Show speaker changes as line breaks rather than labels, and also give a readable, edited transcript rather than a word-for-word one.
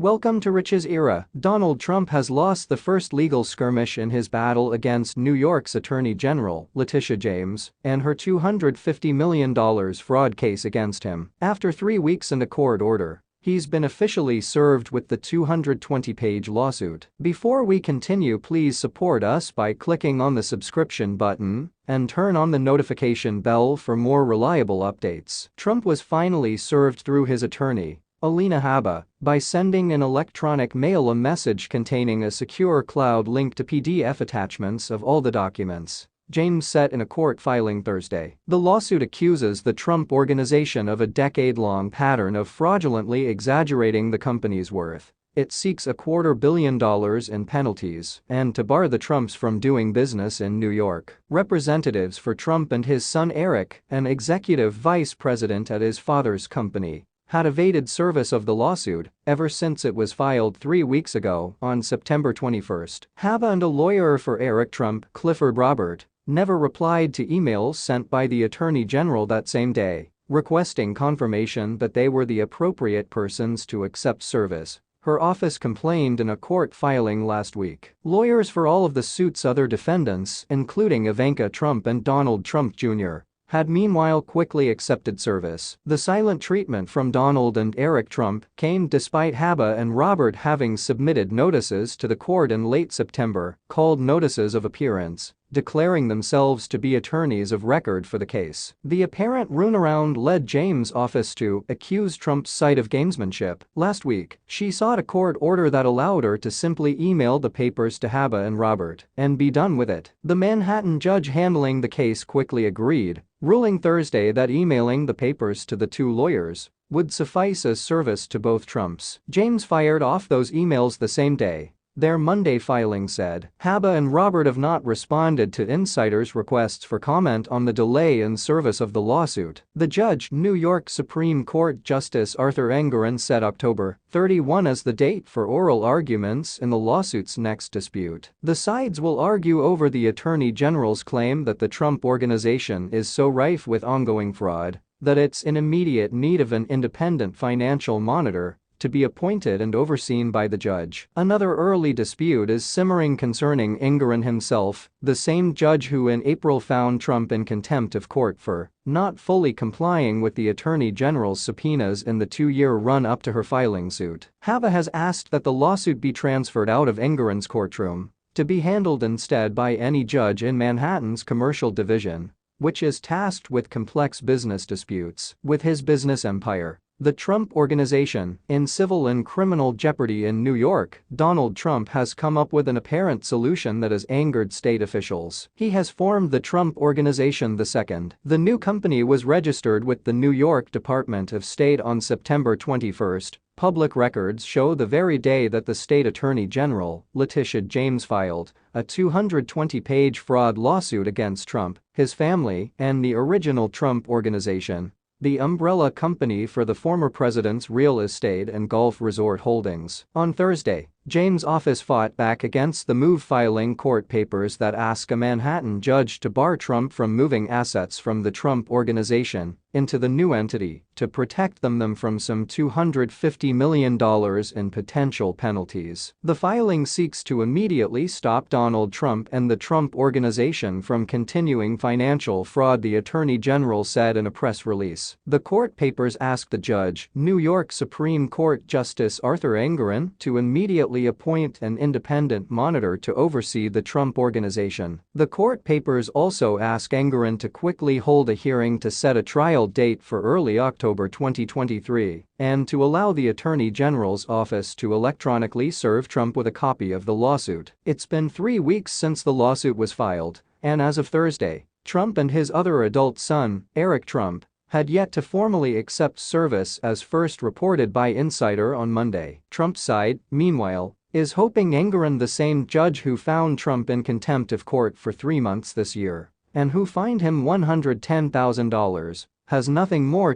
Welcome to Rich's era. Donald Trump has lost the first legal skirmish in his battle against New York's Attorney General, Letitia James, and her $250 million fraud case against him. After 3 weeks and a court order, he's been officially served with the 220-page lawsuit. Before we continue, please support us by clicking on the subscription button and turn on the notification bell for more reliable updates. Trump was finally served through his attorney, Alina Habba, by sending in electronic mail a message containing a secure cloud link to PDF attachments of all the documents, James said in a court filing Thursday. The lawsuit accuses the Trump Organization of a decade-long pattern of fraudulently exaggerating the company's worth. It seeks $250 million in penalties and to bar the Trumps from doing business in New York. Representatives for Trump and his son Eric, an executive vice president at his father's company, had evaded service of the lawsuit ever since it was filed 3 weeks ago on September 21. Habba and a lawyer for Eric Trump, Clifford Robert, never replied to emails sent by the Attorney General that same day, requesting confirmation that they were the appropriate persons to accept service, her office complained in a court filing last week. Lawyers for all of the suit's other defendants, including Ivanka Trump and Donald Trump Jr., had meanwhile quickly accepted service. The silent treatment from Donald and Eric Trump came despite Habba and Robert having submitted notices to the court in late September, called notices of appearance, declaring themselves to be attorneys of record for the case. The apparent runaround led James' office to accuse Trump's site of gamesmanship. Last week, she sought a court order that allowed her to simply email the papers to Habba and Robert and be done with it. The Manhattan judge handling the case quickly agreed, ruling Thursday that emailing the papers to the two lawyers would suffice as service to both Trumps. James fired off those emails the same day, their Monday filing said. Habba and Robert have not responded to insiders' requests for comment on the delay in service of the lawsuit. The judge, New York Supreme Court Justice Arthur Engoron, set October 31 as the date for oral arguments in the lawsuit's next dispute. The sides will argue over the Attorney General's claim that the Trump Organization is so rife with ongoing fraud that it's in immediate need of an independent financial monitor to be appointed and overseen by the judge. Another early dispute is simmering concerning Engoron himself, the same judge who in April found Trump in contempt of court for not fully complying with the Attorney General's subpoenas in the 2-year run-up to her filing suit. Habba has asked that the lawsuit be transferred out of Engoron's courtroom to be handled instead by any judge in Manhattan's commercial division, which is tasked with complex business disputes. With his business empire, the Trump Organization, in civil and criminal jeopardy in New York, Donald Trump has come up with an apparent solution that has angered state officials. He has formed the Trump Organization II. The new company was registered with the New York Department of State on September 21. Public records show the very day that the state attorney general, Letitia James, filed a 220-page fraud lawsuit against Trump, his family, and the original Trump Organization, the umbrella company for the former president's real estate and golf resort holdings. On Thursday, James' office fought back against the move, filing court papers that ask a Manhattan judge to bar Trump from moving assets from the Trump Organization into the new entity to protect them from some $250 million in potential penalties. The filing seeks to immediately stop Donald Trump and the Trump Organization from continuing financial fraud, the Attorney General said in a press release. The court papers ask the judge, New York Supreme Court Justice Arthur Engoron, to immediately appoint an independent monitor to oversee the Trump Organization. The court papers also ask Engoron to quickly hold a hearing to set a trial date for early October 2023 and to allow the Attorney General's office to electronically serve Trump with a copy of the lawsuit. It's been 3 weeks since the lawsuit was filed, and as of Thursday, Trump and his other adult son, Eric Trump, had yet to formally accept service, as first reported by Insider on Monday. Trump's side, meanwhile, is hoping Engoron, the same judge who found Trump in contempt of court for 3 months this year and who fined him $110,000, has nothing more